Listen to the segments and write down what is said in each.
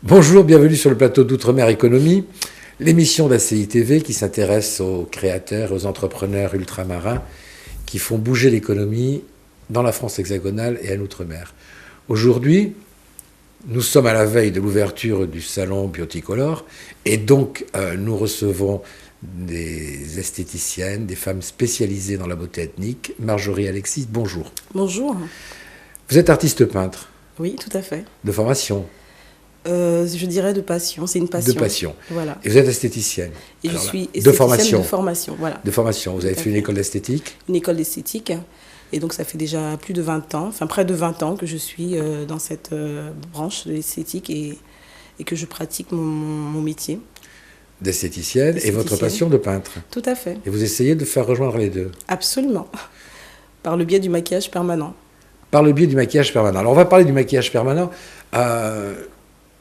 Bonjour, bienvenue sur le plateau d'Outre-mer Économie, l'émission d'ACI TV qui s'intéresse aux créateurs et aux entrepreneurs ultramarins qui font bouger l'économie dans la France hexagonale et à l'outre-mer. Aujourd'hui, nous sommes à la veille de l'ouverture du salon Beautycolor et donc nous recevons des esthéticiennes, des femmes spécialisées dans la beauté ethnique. Marjorie Alexis, bonjour. Bonjour. Vous êtes artiste peintre. Oui, tout à fait. De formation. Je dirais de passion, c'est une passion. De passion. Voilà. Et vous êtes esthéticienne. Et alors je suis esthéticienne de formation. Voilà. De formation. Vous avez fait une école d'esthétique. Une école d'esthétique. Et donc ça fait déjà plus de 20 ans, enfin près de 20 ans que je suis dans cette branche de l'esthétique et que je pratique mon métier. D'esthéticienne et votre passion de peintre. Tout à fait. Et vous essayez de faire rejoindre les deux. Absolument. Par le biais du maquillage permanent. Par le biais du maquillage permanent. Alors on va parler du maquillage permanent.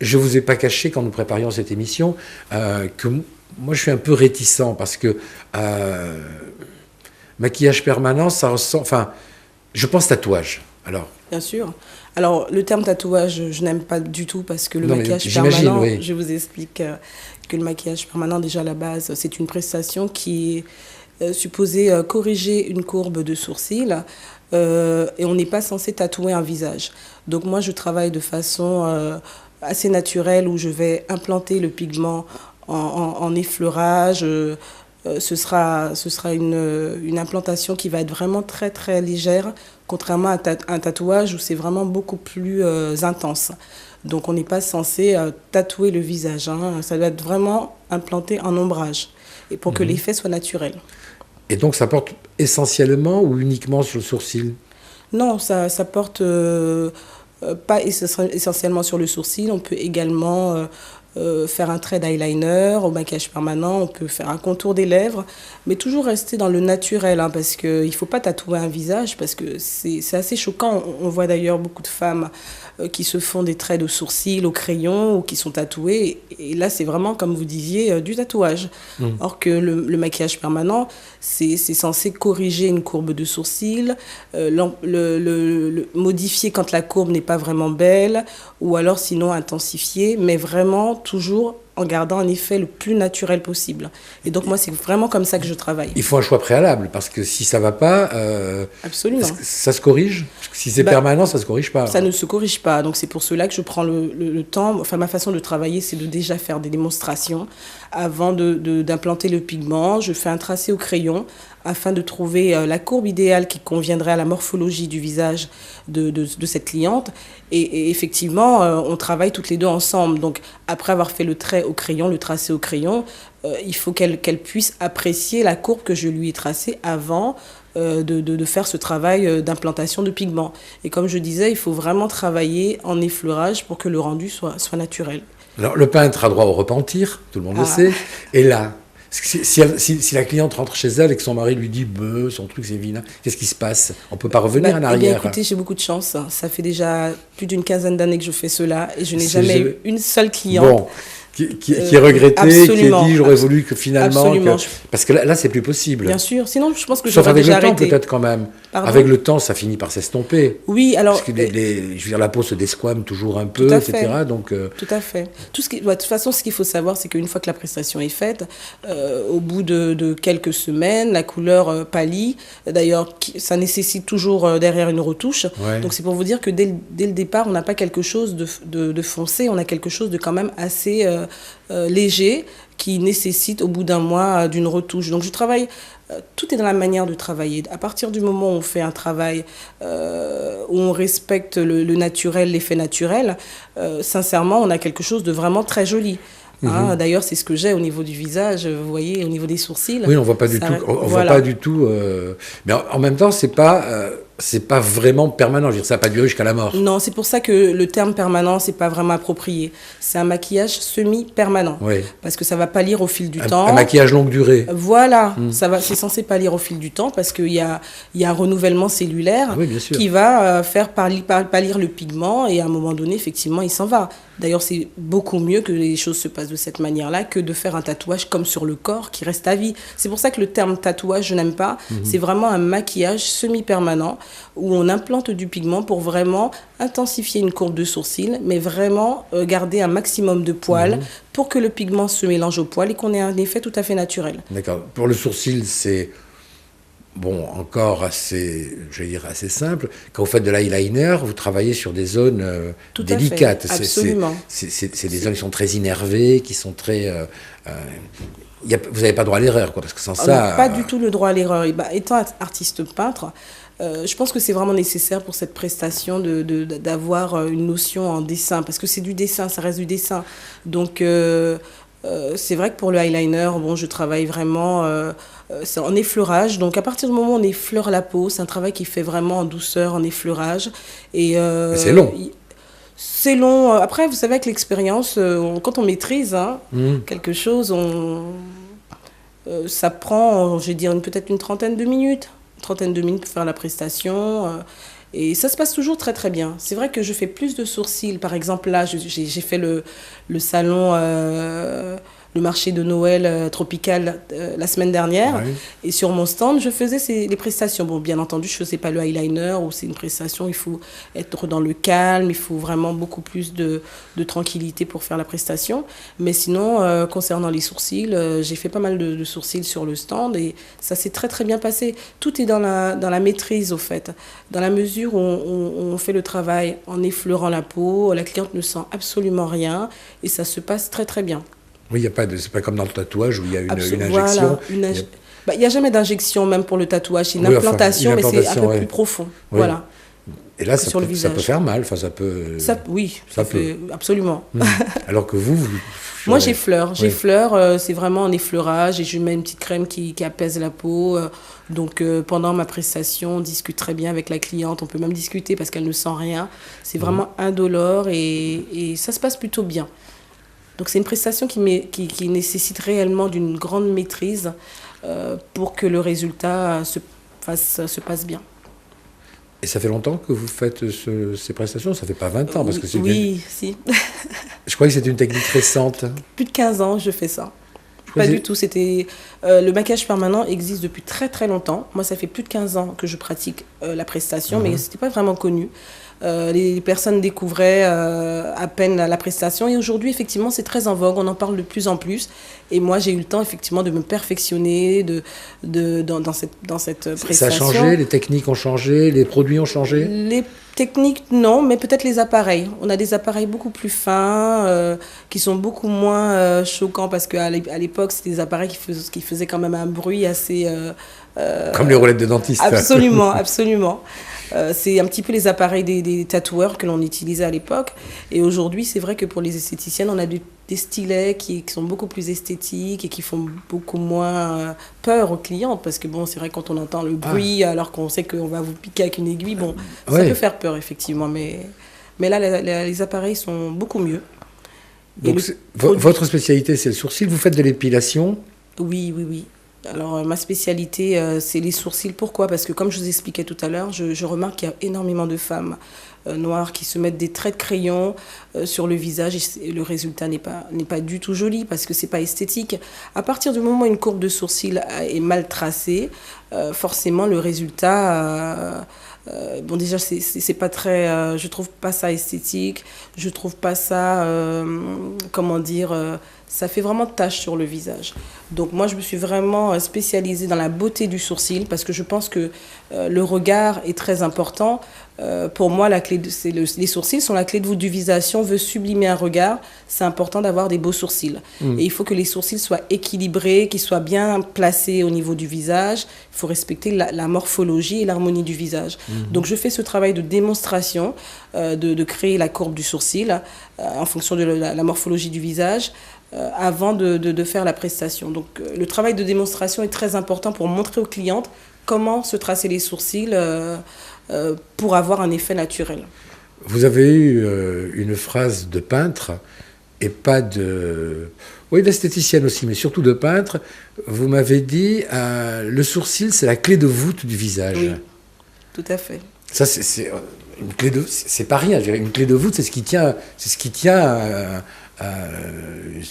Je ne vous ai pas caché quand nous préparions cette émission que moi je suis un peu réticent parce que maquillage permanent, ça ressemble... Enfin, je pense tatouage. Alors. Bien sûr. Alors le terme tatouage, je n'aime pas du tout parce que le maquillage permanent, oui. Je vous explique que le maquillage permanent, déjà à la base, c'est une prestation qui est supposée corriger une courbe de sourcil. Et on n'est pas censé tatouer un visage. Donc moi, je travaille de façon assez naturelle où je vais implanter le pigment en effleurage. Ce sera une implantation qui va être vraiment très très légère, contrairement à un tatouage où c'est vraiment beaucoup plus intense. Donc on n'est pas censé tatouer le visage. Hein. Ça doit être vraiment implanté en ombrage et pour que l'effet soit naturel. Et donc ça porte essentiellement ou uniquement sur le sourcil? Non, ça porte pas essentiellement sur le sourcil. On peut également faire un trait d'eyeliner au maquillage permanent. On peut faire un contour des lèvres, mais toujours rester dans le naturel, hein, parce qu'il ne faut pas tatouer un visage, parce que c'est assez choquant. On voit d'ailleurs beaucoup de femmes qui se font des traits de sourcils au crayon ou qui sont tatouées. Et là, c'est vraiment, comme vous disiez, du tatouage. Or que le maquillage permanent, c'est censé corriger une courbe de sourcil, le modifier quand la courbe n'est pas vraiment belle, ou alors sinon intensifier, mais vraiment toujours en gardant un effet le plus naturel possible. Et donc moi, c'est vraiment comme ça que je travaille. Il faut un choix préalable, parce que si ça ne va pas, absolument. Ça se corrige. Parce que si c'est permanent, ça ne se corrige pas. Ça ne se corrige pas. Donc c'est pour cela que je prends le temps. Enfin, ma façon de travailler, c'est de déjà faire des démonstrations avant d'implanter le pigment. Je fais un tracé au crayon afin de trouver la courbe idéale qui conviendrait à la morphologie du visage de cette cliente. Et effectivement, on travaille toutes les deux ensemble. Donc, après avoir fait le trait au crayon, le tracé au crayon, il faut qu'elle puisse apprécier la courbe que je lui ai tracée avant de faire ce travail d'implantation de pigment. Et comme je disais, il faut vraiment travailler en effleurage pour que le rendu soit naturel. Alors, le peintre a droit au repentir, tout le monde le sait. Et là, si la cliente rentre chez elle et que son mari lui dit « son truc c'est vilain », qu'est-ce qui se passe? On ne peut pas revenir en arrière. Eh bien, écoutez, j'ai beaucoup de chance. Ça fait déjà plus d'une quinzaine d'années que je fais cela et je n'ai jamais eu une seule cliente. Qui est regretté, qui a dit j'aurais voulu que finalement... Parce que là, c'est plus possible. Bien sûr, sinon je pense que j'aurais déjà arrêté. Sauf avec le temps peut-être quand même. Pardon? Avec le temps, ça finit par s'estomper. Oui, alors... Parce que je veux dire, la peau se desquame toujours un peu, etc. Donc, tout à fait. De toute façon, ce qu'il faut savoir, c'est qu'une fois que la prestation est faite, au bout de quelques semaines, la couleur pâlit. D'ailleurs, ça nécessite toujours derrière une retouche. Ouais. Donc c'est pour vous dire que dès le départ, on n'a pas quelque chose de foncé, on a quelque chose de quand même assez... léger qui nécessite au bout d'un mois d'une retouche. Donc je travaille, tout est dans la manière de travailler. À partir du moment où on fait un travail où on respecte le naturel, l'effet naturel, sincèrement on a quelque chose de vraiment très joli. Hein, d'ailleurs, c'est ce que j'ai au niveau du visage, vous voyez, au niveau des sourcils. Oui, on voit pas du tout. On voit pas du tout. Mais en même temps, c'est pas vraiment permanent. Je veux dire, ça n'a pas duré jusqu'à la mort. Non, c'est pour ça que le terme permanent, c'est pas vraiment approprié. C'est un maquillage semi-permanent, oui. Parce que ça va pâlir au fil du temps. Un maquillage longue durée. Voilà, c'est censé pâlir au fil du temps parce qu'il y a un renouvellement cellulaire qui va faire pâlir le pigment et à un moment donné, effectivement, il s'en va. D'ailleurs, c'est beaucoup mieux que les choses se passent de cette manière-là que de faire un tatouage comme sur le corps qui reste à vie. C'est pour ça que le terme tatouage, je n'aime pas. C'est vraiment un maquillage semi-permanent où on implante du pigment pour vraiment intensifier une courbe de sourcil, mais vraiment garder un maximum de poils pour que le pigment se mélange au poil et qu'on ait un effet tout à fait naturel. D'accord. Pour le sourcil, c'est encore assez, j'allais dire assez simple. Quand vous faites de l'eyeliner, vous travaillez sur des zones délicates. Absolument. C'est des zones qui sont très innervées, qui sont très... vous n'avez pas droit à l'erreur, quoi, parce que sans ça... Pas du tout le droit à l'erreur. Étant artiste peintre, je pense que c'est vraiment nécessaire pour cette prestation d'avoir une notion en dessin, parce que c'est du dessin, ça reste du dessin. Donc... c'est vrai que pour le eyeliner, je travaille vraiment c'est en effleurage. Donc à partir du moment où on effleure la peau, c'est un travail qui fait vraiment en douceur, en effleurage. Et c'est long. C'est long. Après, vous savez, avec l'expérience, quand on maîtrise quelque chose, ça prend, je vais dire, peut-être une trentaine de minutes. Une trentaine de minutes pour faire la prestation. Et ça se passe toujours très très bien. C'est vrai que je fais plus de sourcils. Par exemple, là, j'ai fait le salon, le marché de Noël tropical la semaine dernière. Ouais. Et sur mon stand, je faisais les prestations. Bon, bien entendu, je ne faisais pas le eyeliner, où c'est une prestation, il faut être dans le calme, il faut vraiment beaucoup plus de tranquillité pour faire la prestation. Mais sinon, concernant les sourcils, j'ai fait pas mal de sourcils sur le stand et ça s'est très très bien passé. Tout est dans la maîtrise, au fait. Dans la mesure où on fait le travail en effleurant la peau, la cliente ne sent absolument rien et ça se passe très très bien. Oui, c'est pas comme dans le tatouage où il y a une injection. Voilà, il n'y a jamais d'injection, même pour le tatouage. C'est une implantation, mais c'est un peu plus profond. Oui. Voilà. Et là, ça peut faire mal. Enfin, ça peut... Oui, ça peut. Absolument. Alors que vous... Moi, j'effleure. J'effleure, c'est vraiment un effleurage et je mets une petite crème qui apaise la peau. Donc, pendant ma prestation, on discute très bien avec la cliente. On peut même discuter parce qu'elle ne sent rien. C'est vraiment indolore et ça se passe plutôt bien. Donc, c'est une prestation qui nécessite réellement d'une grande maîtrise pour que le résultat se passe bien. Et ça fait longtemps que vous faites ces prestations? Ça fait pas 20 ans parce que c'est si. Je croyais que c'était une technique récente. Plus de 15 ans, je fais ça. Pas du tout. Le maquillage permanent existe depuis très très longtemps. Moi, ça fait plus de 15 ans que je pratique la prestation, mais c'était pas vraiment connu. Les personnes découvraient à peine la prestation et aujourd'hui, effectivement, c'est très en vogue. On en parle de plus en plus. Et moi, j'ai eu le temps, effectivement, de me perfectionner dans cette prestation. Ça a changé, les techniques ont changé, les produits ont changé? Les techniques, non, mais peut-être les appareils. On a des appareils beaucoup plus fins, qui sont beaucoup moins choquants parce qu'à l'époque, c'était des appareils qui faisaient quand même un bruit assez... comme les roulettes de dentiste. Absolument, absolument. C'est un petit peu les appareils des tatoueurs que l'on utilisait à l'époque. Et aujourd'hui, c'est vrai que pour les esthéticiennes, on a des stylets qui sont beaucoup plus esthétiques et qui font beaucoup moins peur aux clientes. Parce que bon, c'est vrai quand on entend le bruit, alors qu'on sait qu'on va vous piquer avec une aiguille, ça peut faire peur, effectivement. Mais là, les appareils sont beaucoup mieux. Donc, votre spécialité, c'est le sourcil. Vous faites de l'épilation? Oui. Alors, ma spécialité, c'est les sourcils. Pourquoi? Parce que, comme je vous expliquais tout à l'heure, je remarque qu'il y a énormément de femmes noires qui se mettent des traits de crayon sur le visage et le résultat n'est pas du tout joli parce que c'est pas esthétique. À partir du moment où une courbe de sourcil est mal tracée, forcément, le résultat... déjà, c'est pas très... je trouve pas ça esthétique. Je trouve pas ça... ça fait vraiment tache sur le visage. Donc moi, je me suis vraiment spécialisée dans la beauté du sourcil parce que je pense que le regard est très important. Pour moi, les sourcils sont la clé de voûte du visage. Si on veut sublimer un regard, c'est important d'avoir des beaux sourcils. Et il faut que les sourcils soient équilibrés, qu'ils soient bien placés au niveau du visage. Il faut respecter la morphologie et l'harmonie du visage. Donc je fais ce travail de démonstration, de créer la courbe du sourcil en fonction de la morphologie du visage. Avant de faire la prestation. Donc, le travail de démonstration est très important pour montrer aux clientes comment se tracer les sourcils pour avoir un effet naturel. Vous avez eu une phrase de peintre et pas de... Oui, d'esthéticienne aussi, mais surtout de peintre. Vous m'avez dit, le sourcil, c'est la clé de voûte du visage. Oui, tout à fait. Ça, c'est une clé de... C'est pas rien. Une clé de voûte, c'est ce qui tient...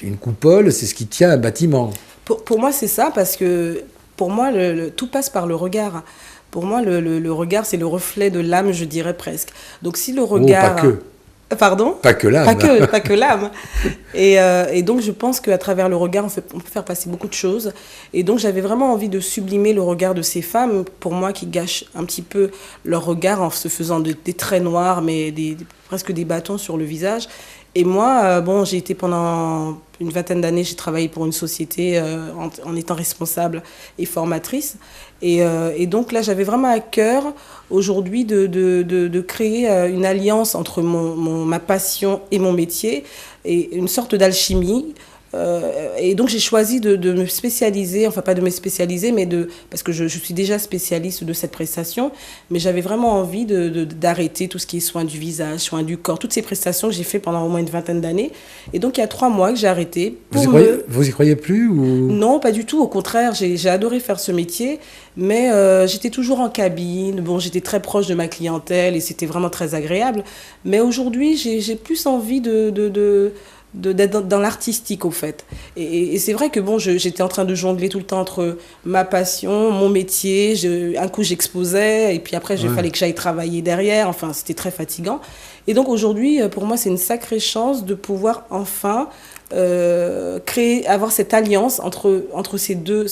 une coupole, c'est ce qui tient un bâtiment. Pour moi, c'est ça, parce que pour moi, tout passe par le regard. Pour moi, le regard, c'est le reflet de l'âme, je dirais presque. Donc si le regard... pas que. Pardon ? Pas que l'âme. Pas que l'âme. Et donc, je pense qu'à travers le regard, on peut faire passer beaucoup de choses. Et donc, j'avais vraiment envie de sublimer le regard de ces femmes, pour moi, qui gâchent un petit peu leur regard en se faisant des traits noirs, mais presque des bâtons sur le visage. Et moi, j'ai été pendant une vingtaine d'années, j'ai travaillé pour une société en étant responsable et formatrice. Et donc là, j'avais vraiment à cœur aujourd'hui de créer une alliance entre ma passion et mon métier, et une sorte d'alchimie. Et donc j'ai choisi de me spécialiser, enfin pas de me spécialiser, mais parce que je suis déjà spécialiste de cette prestation, mais j'avais vraiment envie d'arrêter tout ce qui est soins du visage, soins du corps, toutes ces prestations que j'ai fait pendant au moins une vingtaine d'années. Et donc il y a 3 mois que j'ai arrêté. Vous y croyez plus ou... Non, pas du tout, au contraire, j'ai adoré faire ce métier, mais j'étais toujours en cabine, j'étais très proche de ma clientèle et c'était vraiment très agréable. Mais aujourd'hui, j'ai plus envie d'être dans l'artistique, au fait. Et c'est vrai que j'étais en train de jongler tout le temps entre ma passion, mon métier. Un coup j'exposais et puis après il fallait que j'aille travailler derrière. Enfin, c'était très fatigant. Et donc aujourd'hui, pour moi, c'est une sacrée chance de pouvoir enfin avoir cette alliance entre ces deux,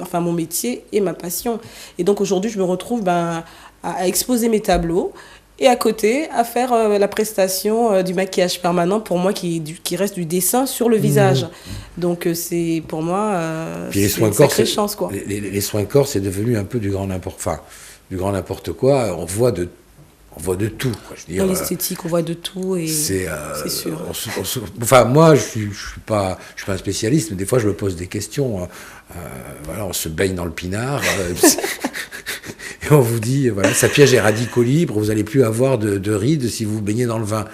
enfin mon métier et ma passion. Et donc aujourd'hui, je me retrouve à exposer mes tableaux. Et à côté, à faire la prestation du maquillage permanent, pour moi, qui reste du dessin sur le visage. Donc, c'est pour moi c'est une sacrée chance, quoi. Les soins corps, c'est devenu un peu du grand n'importe quoi. On voit de tout, quoi. Je veux dire, dans l'esthétique, on voit de tout, et c'est sûr. Moi, je suis pas un spécialiste, mais des fois, je me pose des questions. On se baigne dans le pinard. Et on vous dit, sa piège est radicaux libre, vous n'allez plus avoir de rides si vous vous baignez dans le vin.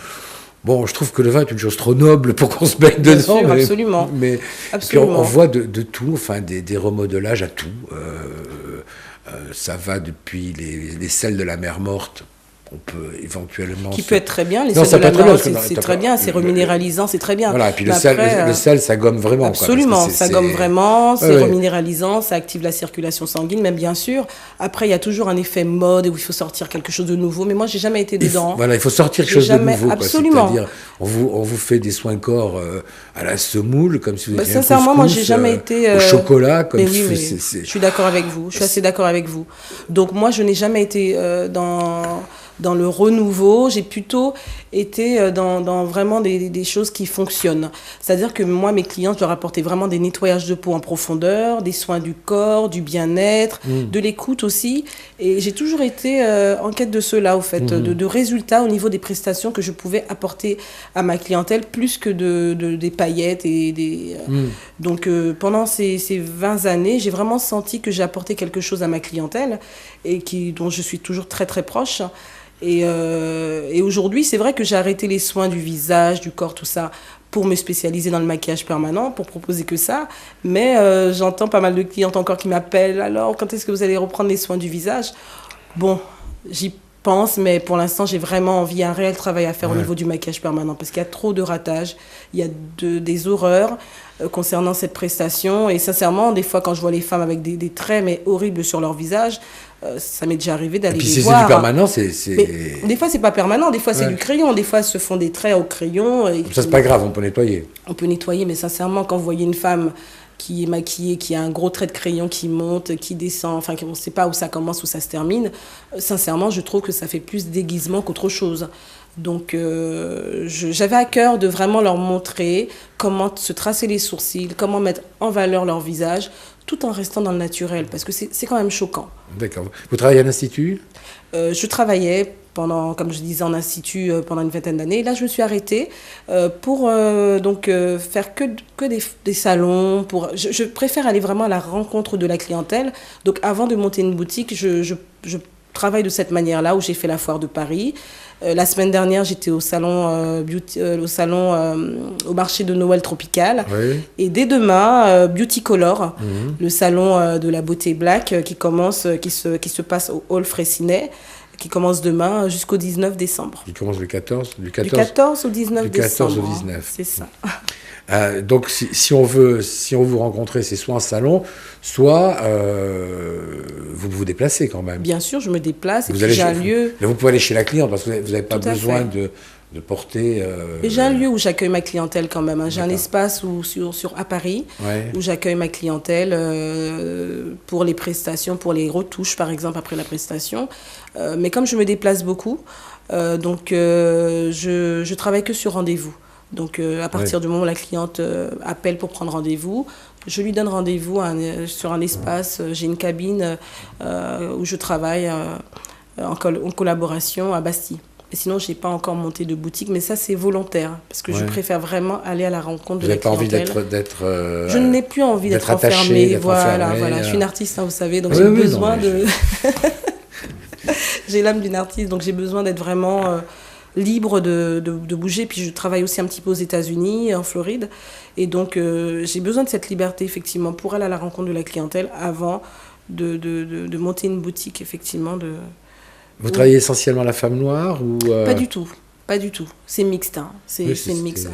Bon, je trouve que le vin est une chose trop noble pour qu'on se baigne dedans. Bien sûr, absolument. Mais absolument. Puis on voit de tout, enfin des remodelages à tout. Ça va depuis les sels de la mer morte. On peut éventuellement... Qui peut être très bien, les sels de la mer, c'est très bien, c'est reminéralisant, c'est très bien. Voilà, et puis le sel, ça gomme vraiment. Absolument, quoi, ça gomme vraiment, c'est reminéralisant, ça active la circulation sanguine, même bien sûr. Après, il y a toujours un effet mode où il faut sortir quelque chose de nouveau, mais moi, j'ai jamais été dedans. Il faut sortir quelque chose de nouveau. Absolument. C'est-à-dire, on vous fait des soins corps à la semoule, comme si vous étiez sincèrement, moi, j'ai jamais été... au chocolat, comme mais oui, je suis d'accord avec vous, je suis assez d'accord avec vous. Donc moi, je n'ai jamais été dans le renouveau, j'ai plutôt été dans vraiment des choses qui fonctionnent. C'est-à-dire que moi, mes clients, je leur apportais vraiment des nettoyages de peau en profondeur, des soins du corps, du bien-être, de l'écoute aussi. Et j'ai toujours été en quête de cela, au fait, de résultats au niveau des prestations que je pouvais apporter à ma clientèle, plus que des paillettes et des... Donc, pendant ces 20 années, j'ai vraiment senti que j'ai apporté quelque chose à ma clientèle et dont je suis toujours très, très proche. Et aujourd'hui, c'est vrai que j'ai arrêté les soins du visage, du corps, tout ça, pour me spécialiser dans le maquillage permanent, pour proposer que ça. Mais j'entends pas mal de clientes encore qui m'appellent. Alors, quand est-ce que vous allez reprendre les soins du visage ? Bon, j'y pense, mais pour l'instant, j'ai vraiment envie, un réel travail à faire au niveau du maquillage permanent, parce qu'il y a trop de ratages, il y a des horreurs concernant cette prestation. Et sincèrement, des fois, quand je vois les femmes avec des traits mais horribles sur leur visage, ça m'est déjà arrivé d'aller les voir. C'est du permanent, Mais des fois, c'est pas permanent. Des fois, c'est du crayon. Des fois, elles se font des traits au crayon. Ça, c'est pas grave, on peut nettoyer. On peut nettoyer, mais sincèrement, quand vous voyez une femme qui est maquillée, qui a un gros trait de crayon qui monte, qui descend, enfin, on ne sait pas où ça commence, où ça se termine, sincèrement, je trouve que ça fait plus déguisement qu'autre chose. Donc, j'avais à cœur de vraiment leur montrer comment se tracer les sourcils, comment mettre en valeur leur visage, tout en restant dans le naturel, parce que c'est quand même choquant. D'accord. Vous travaillez à l'Institut ? Je travaillais comme je disais, en institut pendant une vingtaine d'années. Là, je me suis arrêtée pour faire que des salons. Je préfère aller vraiment à la rencontre de la clientèle. Donc, avant de monter une boutique, je travaille de cette manière-là, où j'ai fait la foire de Paris. La semaine dernière, j'étais au salon au marché de Noël tropical. Oui. Et dès demain, Beauty Color, le salon de la beauté black qui se passe au Hall Fraissinet, qui commence demain jusqu'au 19 décembre. Il commence le 14 Du 14 au 19 décembre. Du 14 au 19. C'est ça. Donc, si on veut vous rencontrer, c'est soit en salon, soit vous vous déplacez quand même. Bien sûr, je me déplace et puis j'ai un lieu. Vous pouvez aller chez la cliente parce que vous n'avez pas besoin de porter. Et j'ai un lieu où j'accueille ma clientèle quand même. Hein. J'ai un espace à Paris où j'accueille ma clientèle pour les prestations, pour les retouches par exemple après la prestation. Mais comme je me déplace beaucoup, je travaille que sur rendez-vous. Donc à partir du moment où la cliente appelle pour prendre rendez-vous, je lui donne rendez-vous sur un espace. J'ai une cabine où je travaille en collaboration à Bastille. Et sinon, je n'ai pas encore monté de boutique, mais ça, c'est volontaire, parce que je préfère vraiment aller à la rencontre de la clientèle. Vous n'avez pas envie je n'ai plus envie d'être enfermée. Voilà. Je suis une artiste, hein, vous savez, donc j'ai besoin de... J'ai l'âme d'une artiste, donc j'ai besoin d'être vraiment libre de bouger. Puis je travaille aussi un petit peu aux États-Unis, en Floride. Et donc, j'ai besoin de cette liberté, effectivement, pour aller à la rencontre de la clientèle avant de monter une boutique, effectivement, Vous travaillez essentiellement la femme noire ou Pas du tout. Pas du tout. C'est mixte. Hein. C'est mixte.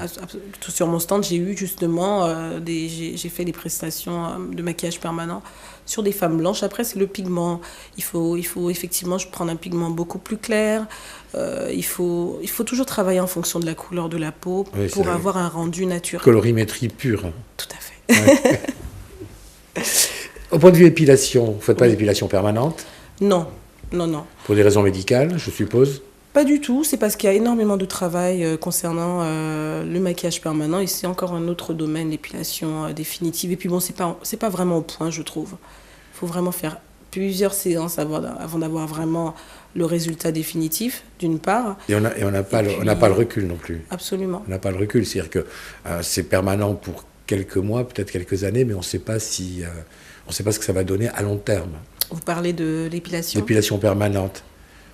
Sur mon stand, j'ai eu justement j'ai fait des prestations de maquillage permanent sur des femmes blanches. Après, c'est le pigment. Il faut effectivement prendre un pigment beaucoup plus clair. Il faut toujours travailler en fonction de la couleur de la peau pour avoir un rendu naturel. Colorimétrie pure. Tout à fait. Ouais. Au point de vue épilation, vous ne faites pas d'épilation permanente ? Non. Pour des raisons médicales, je suppose ? Pas du tout, c'est parce qu'il y a énormément de travail concernant le maquillage permanent et c'est encore un autre domaine, l'épilation définitive. Et puis bon, c'est pas vraiment au point, je trouve. Il faut vraiment faire plusieurs séances avant d'avoir vraiment le résultat définitif, d'une part. Et on n'a pas le recul non plus. Absolument. On n'a pas le recul, c'est-à-dire que c'est permanent pour quelques mois, peut-être quelques années, mais on ne sait pas ce que ça va donner à long terme. Vous parlez de l'épilation ? L'épilation permanente.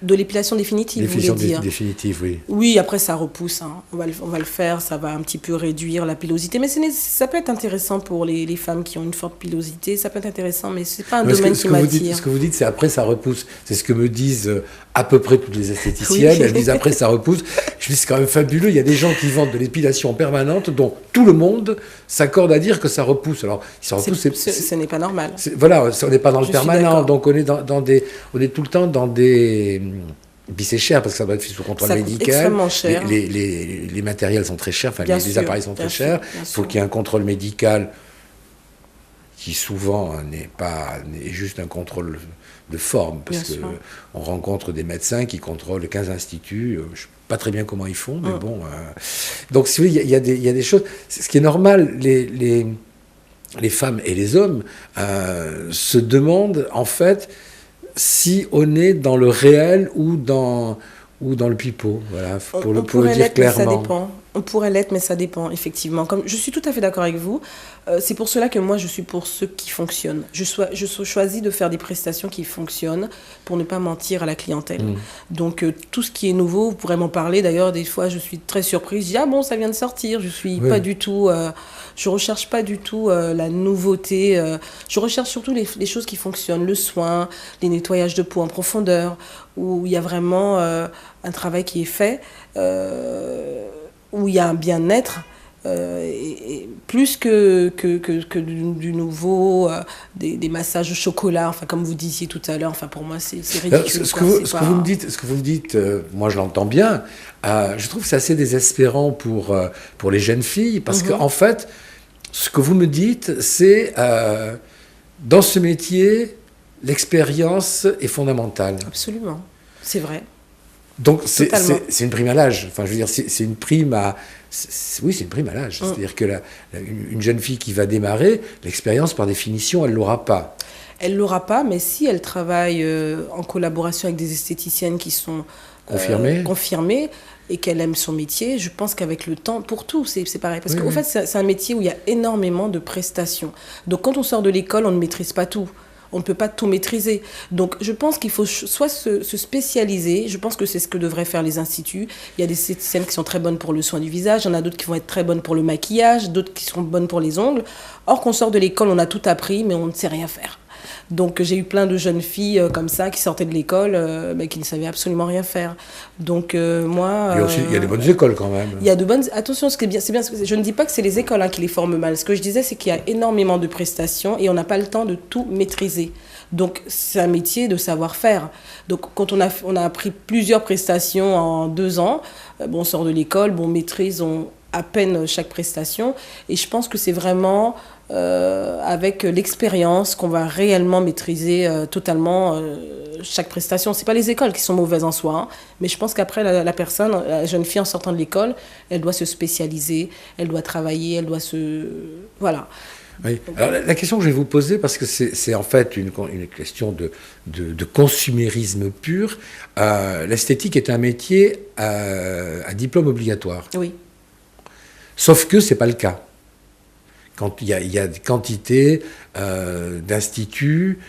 De l'épilation définitive, vous voulez dire ? Définitive, oui. Oui, après ça repousse. Hein. On va le faire, ça va un petit peu réduire la pilosité. Mais ça peut être intéressant pour les femmes qui ont une forte pilosité. Ça peut être intéressant, mais ce n'est pas un domaine qui m'attire. Ce que vous dites, c'est après ça repousse. C'est ce que me disent à peu près toutes les esthéticiennes. Oui. Elles disent après ça repousse. Je dis c'est quand même fabuleux. Il y a des gens qui vendent de l'épilation permanente dont tout le monde s'accorde à dire que ça repousse. Alors, ça repousse, ce n'est pas normal. Voilà, on n'est pas dans le permanent. Donc on est on est tout le temps dans des... Puis c'est cher parce que ça doit être fait sous contrôle médical. C'est extrêmement cher. Les matériels sont très chers, les appareils sont très chers. Il faut qu'il y ait un contrôle médical qui souvent n'est juste un contrôle de forme. Parce qu'on rencontre des médecins qui contrôlent 15 instituts. Je ne sais pas très bien comment ils font, mais bon. Donc si vous voulez, il y a des choses. Ce qui est normal, les femmes et les hommes se demandent en fait si on est dans le réel ou dans le pipeau, voilà, pour le dire clairement. Ça dépend. On pourrait l'être, mais ça dépend, effectivement. Comme, je suis tout à fait d'accord avec vous. C'est pour cela que moi, je suis pour ceux qui fonctionnent. Je choisis de faire des prestations qui fonctionnent pour ne pas mentir à la clientèle. Donc, tout ce qui est nouveau, vous pourrez m'en parler. D'ailleurs, des fois, je suis très surprise. Je dis, ah bon, ça vient de sortir. Je suis pas du tout... je recherche pas du tout la nouveauté. Je recherche surtout les choses qui fonctionnent. Le soin, les nettoyages de peau en profondeur, où il y a vraiment un travail qui est fait, où il y a un bien-être, et plus que du nouveau, des massages au chocolat, enfin, comme vous disiez tout à l'heure. Enfin, pour moi, c'est ridicule. Ce que vous me dites, moi je l'entends bien, je trouve que c'est assez désespérant pour les jeunes filles, parce qu'en fait, ce que vous me dites, c'est dans ce métier, l'expérience est fondamentale. Absolument, c'est vrai. Donc c'est une prime à l'âge. Enfin, je veux dire, c'est une prime à... Oui, c'est une prime à l'âge. C'est-à-dire que une jeune fille qui va démarrer, l'expérience, par définition, elle ne l'aura pas. Elle ne l'aura pas, mais si elle travaille en collaboration avec des esthéticiennes qui sont confirmées et qu'elle aime son métier, je pense qu'avec le temps, pour tout, c'est pareil. Parce qu'au fait, c'est un métier où il y a énormément de prestations. Donc quand on sort de l'école, on ne maîtrise pas tout. On ne peut pas tout maîtriser. Donc, je pense qu'il faut soit se spécialiser. Je pense que c'est ce que devraient faire les instituts. Il y a des esthéticiennes qui sont très bonnes pour le soin du visage. Il y en a d'autres qui vont être très bonnes pour le maquillage. D'autres qui sont bonnes pour les ongles. Or, qu'on sort de l'école, on a tout appris, mais on ne sait rien faire. Donc j'ai eu plein de jeunes filles comme ça qui sortaient de l'école, mais qui ne savaient absolument rien faire. Donc moi... Il y a des bonnes écoles quand même. Il y a de bonnes... Attention, c'est bien, je ne dis pas que c'est les écoles qui les forment mal. Ce que je disais, c'est qu'il y a énormément de prestations et on n'a pas le temps de tout maîtriser. Donc, c'est un métier de savoir-faire. Donc, quand on a appris plusieurs prestations en 2 ans, on sort de l'école, on maîtrise à peine chaque prestation. Et je pense que c'est vraiment avec l'expérience qu'on va réellement maîtriser totalement chaque prestation. Ce n'est pas les écoles qui sont mauvaises en soi, hein, mais je pense qu'après, la personne, la jeune fille en sortant de l'école, elle doit se spécialiser, elle doit travailler, elle doit se... Voilà. Oui. Alors, la question que je vais vous poser, parce que c'est en fait une question de consumérisme pur, l'esthétique est un métier à diplôme obligatoire. Oui. Sauf que ce n'est pas le cas. Quand il y a des quantités d'instituts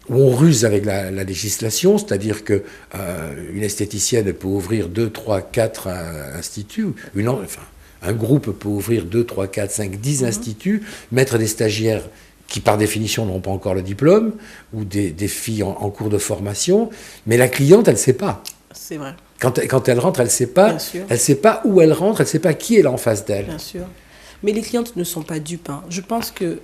où on ruse avec la législation, c'est-à-dire qu'une esthéticienne peut ouvrir 2, 3, 4 instituts, un groupe peut ouvrir 2, 3, 4, 5, 10 instituts, mettre des stagiaires qui, par définition, n'ont pas encore le diplôme, ou des filles en cours de formation, mais la cliente, elle ne sait pas. C'est vrai. Quand elle rentre, elle ne sait pas. Bien sûr. Elle ne sait pas où elle rentre, elle ne sait pas qui est en face d'elle. Bien sûr. Mais les clientes ne sont pas dupes. Hein. Je pense que,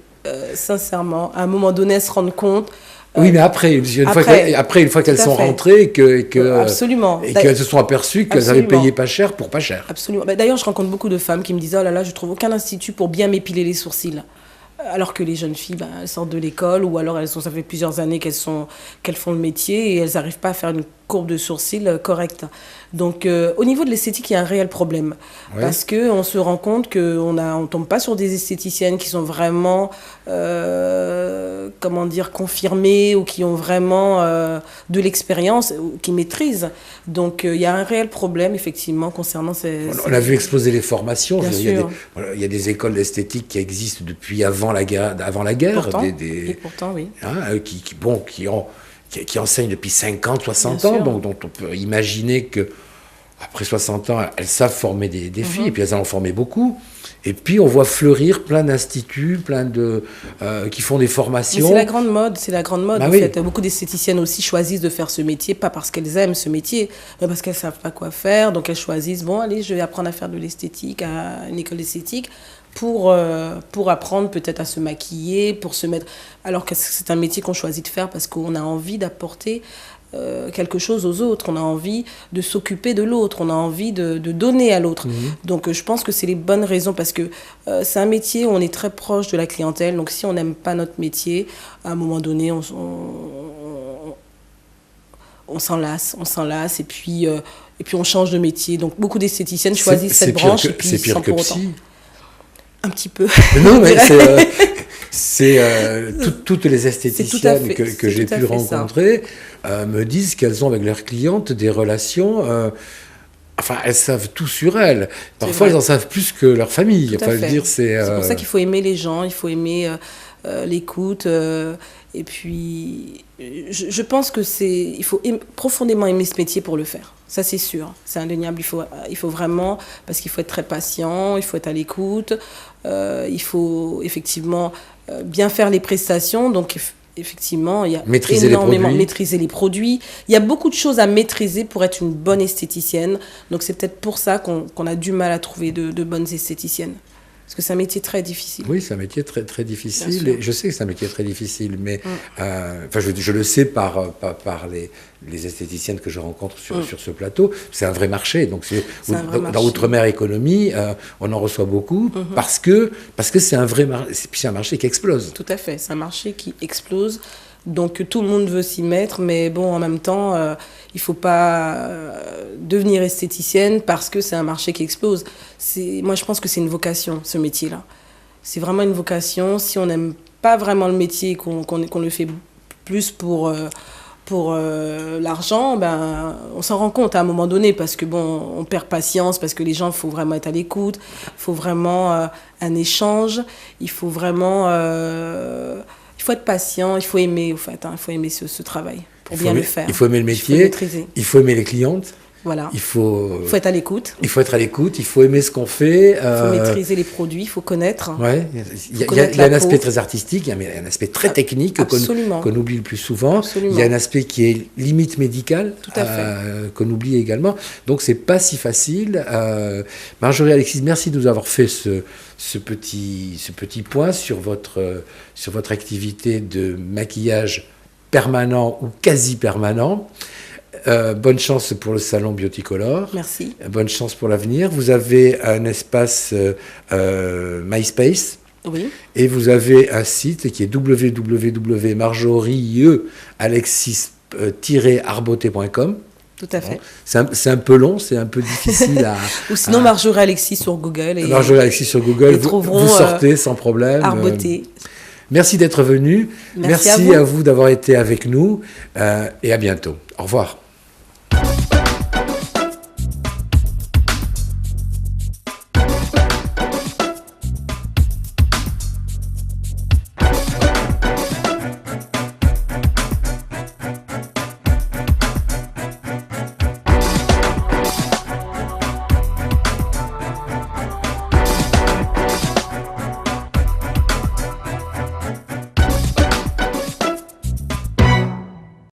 sincèrement, à un moment donné, elles se rendent compte... Oui, mais après, une fois qu'elles sont rentrées absolument. Et qu'elles se sont aperçues qu'elles avaient payé pas cher pour pas cher. Absolument. D'ailleurs, je rencontre beaucoup de femmes qui me disent « Oh là là, je trouve aucun institut pour bien m'épiler les sourcils. » Alors que les jeunes filles, elles sortent de l'école ou alors ça fait plusieurs années qu'elles font le métier et elles n'arrivent pas à faire une courbe de sourcils correcte. Donc, au niveau de l'esthétique, il y a un réel problème. Ouais. Parce qu'on se rend compte qu'on ne tombe pas sur des esthéticiennes qui sont vraiment, confirmées ou qui ont vraiment de l'expérience, ou qui maîtrisent. Donc, il y a un réel problème, effectivement, concernant ces... On a vu exploser les formations. Il y a des écoles d'esthétique qui existent depuis avant la guerre. Et pourtant, oui. Qui enseignent depuis 50, 60 ans, donc dont on peut imaginer qu'après 60 ans, elles savent former des filles, et puis elles en ont formé beaucoup. Et puis on voit fleurir plein d'instituts, qui font des formations. Mais c'est la grande mode, bah en oui. fait. Beaucoup d'esthéticiennes aussi choisissent de faire ce métier, pas parce qu'elles aiment ce métier, mais parce qu'elles ne savent pas quoi faire. Donc elles choisissent, allez, je vais apprendre à faire de l'esthétique à une école d'esthétique. Pour apprendre peut-être à se maquiller, pour se mettre... Alors que c'est un métier qu'on choisit de faire parce qu'on a envie d'apporter quelque chose aux autres, on a envie de s'occuper de l'autre, on a envie de donner à l'autre. Donc je pense que c'est les bonnes raisons parce que c'est un métier où on est très proche de la clientèle. Donc si on n'aime pas notre métier, à un moment donné, on s'enlace et puis on change de métier. Donc beaucoup d'esthéticiennes choisissent cette branche. C'est pire que psy. Un petit peu. Non, mais toutes les esthéticiennes que j'ai pu rencontrer me disent qu'elles ont avec leurs clientes des relations... elles savent tout sur elles. Parfois, elles en savent plus que leur famille. C'est pour ça qu'il faut aimer les gens, il faut aimer l'écoute. Et puis, je pense il faut profondément aimer ce métier pour le faire. Ça, c'est sûr. C'est indéniable. Il faut vraiment... Parce qu'il faut être très patient, il faut être à l'écoute. Il faut effectivement bien faire les prestations. Donc, effectivement, il y a maîtriser les produits. Il y a beaucoup de choses à maîtriser pour être une bonne esthéticienne. Donc, c'est peut-être pour ça qu'on a du mal à trouver de bonnes esthéticiennes. Parce que c'est un métier très difficile. Oui, c'est un métier très, très difficile. Et je sais que c'est un métier très difficile, mais je le sais par les esthéticiennes que je rencontre sur ce plateau. C'est un vrai marché. Donc, dans Outre-mer Économie, on en reçoit beaucoup parce que c'est un vrai marché. C'est un marché qui explose. Tout à fait. C'est un marché qui explose. Donc tout le monde veut s'y mettre, mais bon, en même temps, il ne faut pas devenir esthéticienne parce que c'est un marché qui explose. Moi, je pense que c'est une vocation, ce métier-là. C'est vraiment une vocation. Si on n'aime pas vraiment le métier, qu'on le fait plus pour l'argent, on s'en rend compte à un moment donné parce que on perd patience, parce que les gens, il faut vraiment être à l'écoute, il faut vraiment un échange, il faut vraiment... Il faut être patient, il faut aimer, il faut aimer ce travail pour bien le faire. Il faut aimer le métier, il faut aimer les clientes. Voilà. Il faut être à l'écoute. Il faut être à l'écoute, il faut aimer ce qu'on fait. Il faut maîtriser les produits, il faut connaître. Ouais. Il y a un aspect très artistique, il y a un aspect très technique qu'on oublie le plus souvent. Absolument. Il y a un aspect qui est limite médical qu'on oublie également. Donc c'est pas si facile. Marjorie Alexis, merci de nous avoir fait ce petit point sur votre activité de maquillage permanent ou quasi permanent. Bonne chance pour le salon Beautycolor. Merci. Bonne chance pour l'avenir. Vous avez un espace MySpace. Oui. Et vous avez un site qui est www.marjoriealexis-arboté.com. Tout à fait. C'est un peu long, c'est un peu difficile à... Ou sinon Marjorie Alexis sur Google. Marjorie Alexis sur Google, vous sortez sans problème. Arboté. Merci d'être venu. Merci à vous d'avoir été avec nous et à bientôt. Au revoir.